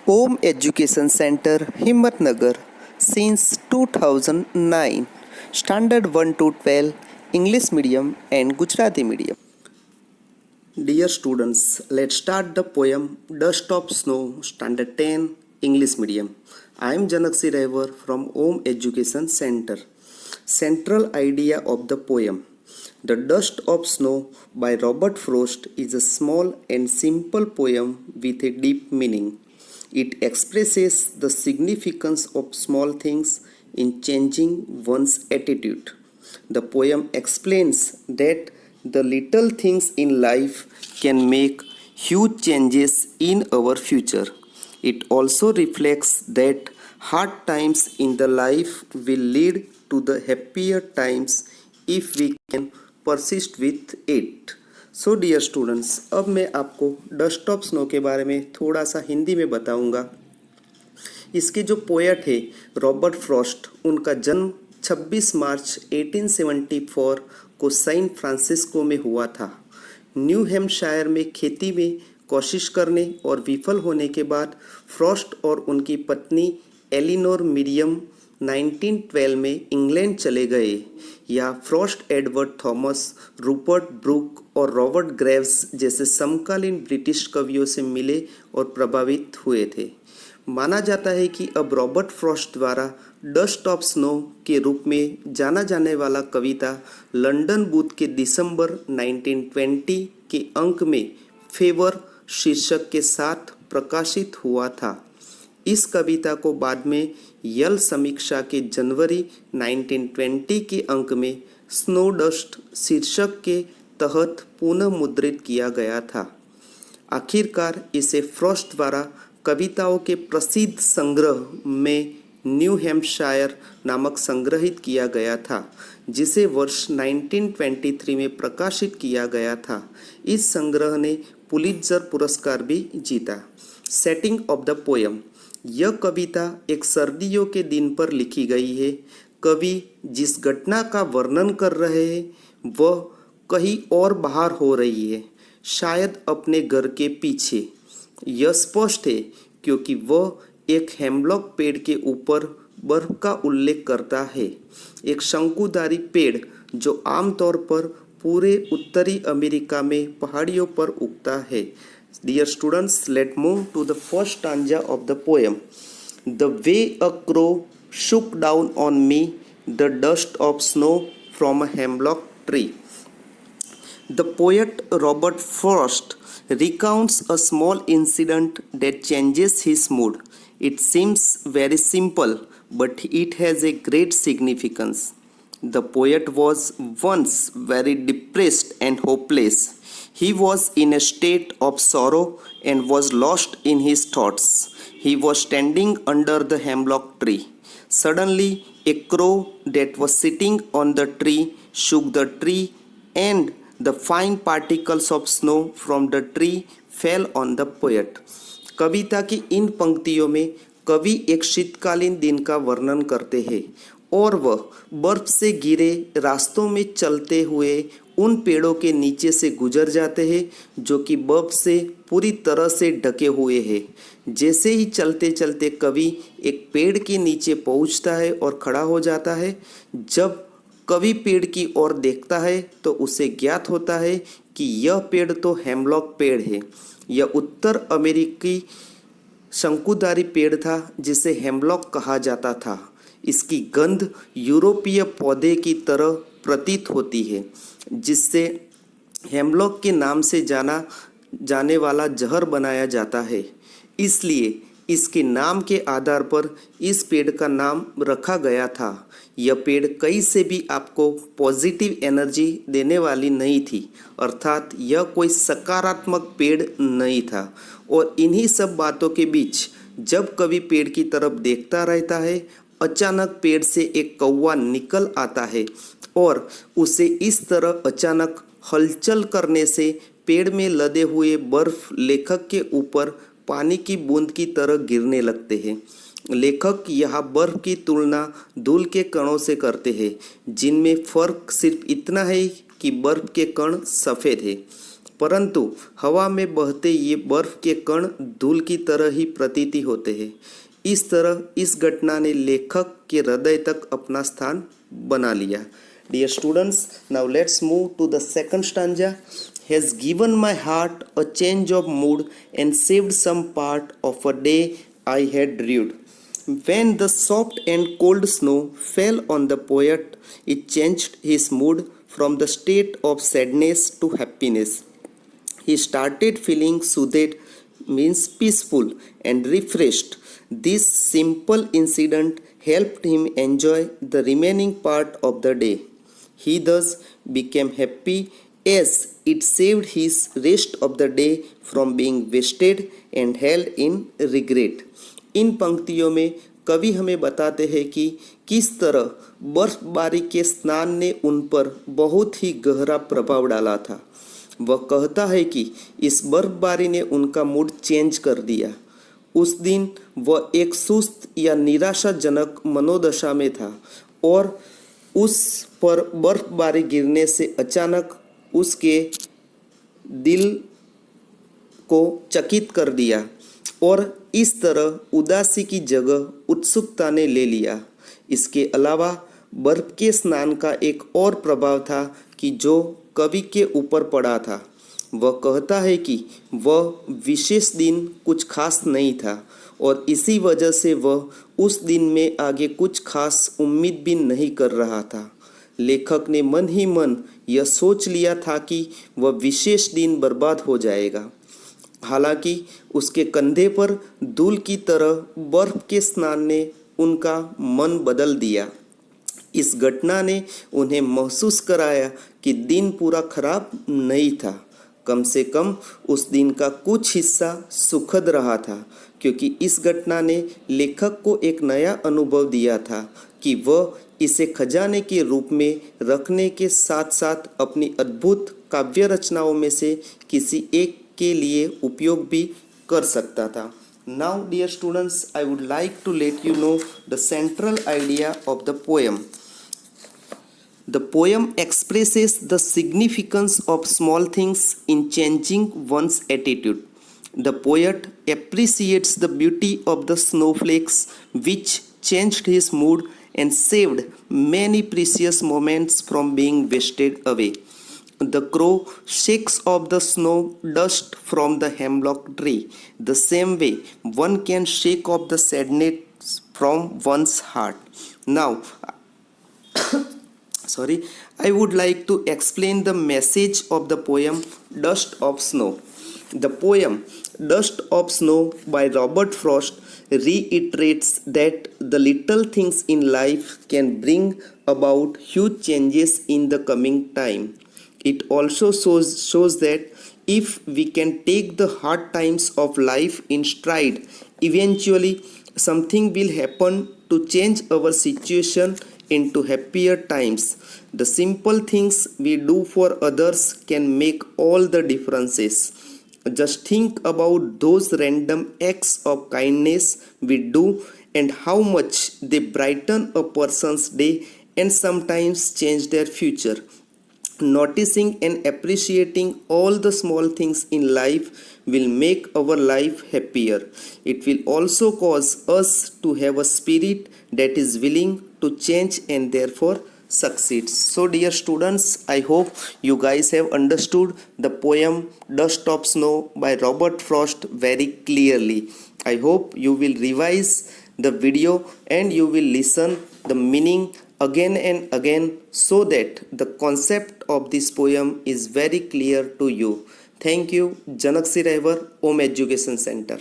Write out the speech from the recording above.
Om Education Center, Himmatnagar, since 2009, Standard 1 to 12, English medium and Gujarati medium. Dear students, let's start the poem Dust of Snow, Standard 10, English medium. I am Janaksi Rehwar from Om Education Center. Central idea of the poem. The Dust of Snow by Robert Frost is a small and simple poem with a deep meaning. It expresses the significance of small things in changing one's attitude. The poem explains that the little things in life can make huge changes in our future. It also reflects that hard times in the life will lead to the happier times if we can persist with it. So dear students, अब मैं आपको dust of snow के बारे में थोड़ा सा हिंदी में बताऊंगा। इसके जो पोएट है रॉबर्ट फ्रॉस्ट, उनका जन्म 26 मार्च 1874 को सैन फ्रांसिस्को में हुआ था। न्यू हैम्पशायर में खेती में कोशिश करने और विफल होने के बाद फ्रॉस्ट और उनकी पत्नी एलिनोर मिरियम 1912 में इंग्लैंड चले गए। या Frost Edward Thomas, Rupert Brooke और रॉबर्ट ग्रेव्स जैसे समकालीन ब्रिटिश कवियों से मिले और प्रभावित हुए थे। माना जाता है कि अब रॉबर्ट फ्रॉस्ट द्वारा डस्ट ऑफ स्नो के रूप में जाना जाने वाला कविता लंदन बूथ के दिसंबर 1920 के अंक में फेवर शीर्षक के साथ प्रकाशित हुआ था। इस कविता को बाद में यल समीक्षा के जनवरी 1920 के अंक में स्नो डस्ट शीर्षक के तहत पुनः मुद्रित किया गया था। आखिरकार इसे फ्रॉस्ट द्वारा कविताओं के प्रसिद्ध संग्रह में न्यू हैम्पशायर नामक संग्रहित किया गया था, जिसे वर्ष 1923 में प्रकाशित किया गया था। इस संग्रह ने पुलित्जर पुरस्कार भी जीता। Setting of the poem. यह कविता एक सर्दियों के दिन पर लिखी गई है। कवि जिस घटना का वर्णन कर रहे हैं वह कहीं और बाहर हो रही है, शायद अपने घर के पीछे। यह स्पष्ट है क्योंकि वह एक हेमलॉक पेड़ के ऊपर बर्फ का उल्लेख करता है, एक शंकुधारी पेड़ जो आमतौर पर पूरे उत्तरी अमेरिका में पहाड़ियों पर उगता है। Dear students, let's move to the first stanza of the poem. The way a crow shook down on me the dust of snow from a hemlock tree. The poet Robert Frost recounts a small incident that changes his mood. It seems very simple, but it has a great significance. The poet was once very depressed and hopeless. He was in a state of sorrow and was lost in his thoughts. He was standing under the hemlock tree. Suddenly, a crow that was sitting on the tree shook the tree, and the fine particles of snow from the tree fell on the poet. कविता की इन पंक्तियों में कवि एक शीतकालीन दिन का वर्णन करते हैं और वह बर्फ से घिरे रास्तों में चलते हुए उन पेड़ों के नीचे से गुजर जाते हैं जो कि बर्फ से पूरी तरह से ढके हुए हैं। जैसे ही चलते चलते कवि एक पेड़ के नीचे पहुंचता है और खड़ा हो जाता है। जब कवि पेड़ की ओर देखता है तो उसे ज्ञात होता है कि यह पेड़ तो हेमलॉक पेड़ है। यह उत्तर अमेरिकी शंकुधारी पेड़ था जिसे हेमलॉक कहा जाता था। इसकी गंध यूरोपीय पौधे की तरह प्रतीत होती है, जिससे हेमलॉक के नाम से जाना जाने वाला जहर बनाया जाता है। इसलिए इसके नाम के आधार पर इस पेड़ का नाम रखा गया था। यह पेड़ कहीं से भी आपको पॉजिटिव एनर्जी देने वाली नहीं थी, अर्थात यह कोई सकारात्मक पेड़ नहीं था। और इन्हीं सब बातों के बीच जब कवि पेड़ की तरफ देखता रहता है, अचानक पेड़ से एक कौवा निकल आता है और उसे इस तरह अचानक हलचल करने से पेड़ में लदे हुए बर्फ लेखक के ऊपर पानी की बूंद की तरह गिरने लगते हैं। लेखक यहाँ बर्फ की तुलना धूल के कणों से करते हैं, जिनमें फर्क सिर्फ इतना है कि बर्फ के कण सफ़ेद है। परंतु हवा में बहते ये बर्फ के कण धूल की तरह ही प्रतीति होते हैं। इस तरह इस घटना ने लेखक के हृदय तक अपना स्थान बना लिया। Dear students, now let's move to the second stanza. Has given my heart a change of mood and saved some part of a day I had rued. When the soft and cold snow fell on the poet, it changed his mood from the state of sadness to happiness. He started feeling soothed, means peaceful and refreshed. This simple incident helped him enjoy the remaining part of the day. He thus became happy as it saved his rest of the day from being wasted and held in regret. इन पंक्तियों में कवि हमें बताते हैं कि किस तरह बर्फबारी के स्नान ने उन पर बहुत ही गहरा प्रभाव डाला था। वह कहता है कि इस बर्फबारी ने उनका मूड चेंज कर दिया। उस दिन वह एक सुस्त या निराशाजनक मनोदशा में था और उस पर बर्फबारी गिरने से अचानक उसके दिल को चकित कर दिया और इस तरह उदासी की जगह उत्सुकता ने ले लिया। इसके अलावा बर्फ के स्नान का एक और प्रभाव था कि जो कवि के ऊपर पड़ा था। वह कहता है कि वह विशेष दिन कुछ खास नहीं था और इसी वजह से वह उस दिन में आगे कुछ खास उम्मीद भी नहीं कर रहा था। लेखक ने मन ही मन यह सोच लिया था कि वह विशेष दिन बर्बाद हो जाएगा। हालांकि उसके कंधे पर धूल की तरह बर्फ के स्नान ने उनका मन बदल दिया। इस घटना ने उन्हें महसूस कराया कि दिन पूरा खराब नहीं था। कम से कम उस दिन का कुछ हिस्सा सुखद रहा था, क्योंकि इस घटना ने लेखक को एक नया अनुभव दिया था कि वह इसे खजाने के रूप में रखने के साथ साथ अपनी अद्भुत काव्य रचनाओं में से किसी एक के लिए उपयोग भी कर सकता था। Now, dear students, I would like to let you know the central idea of the poem. The poem expresses the significance of small things in changing one's attitude. The poet appreciates the beauty of the snowflakes which changed his mood and saved many precious moments from being wasted away. The crow shakes off the snow dust from the hemlock tree. The same way, one can shake off the sadness from one's heart. Now, I would like to explain the message of the poem Dust of Snow. The poem Dust of Snow by Robert Frost reiterates that the little things in life can bring about huge changes in the coming time. It also shows that if we can take the hard times of life in stride, eventually something will happen to change our situation into happier times. The simple things we do for others can make all the differences. Just think about those random acts of kindness we do and how much they brighten a person's day and sometimes change their future. Noticing and appreciating all the small things in life will make our life happier. It will also cause us to have a spirit that is willing to change and therefore succeed. So dear students, I hope you guys have understood the poem Dust of Snow by Robert Frost very clearly. I hope you will revise the video and you will listen the meaning again and again so that the concept of this poem is very clear to you. Thank you. Janak Siraivar, Om Education Center.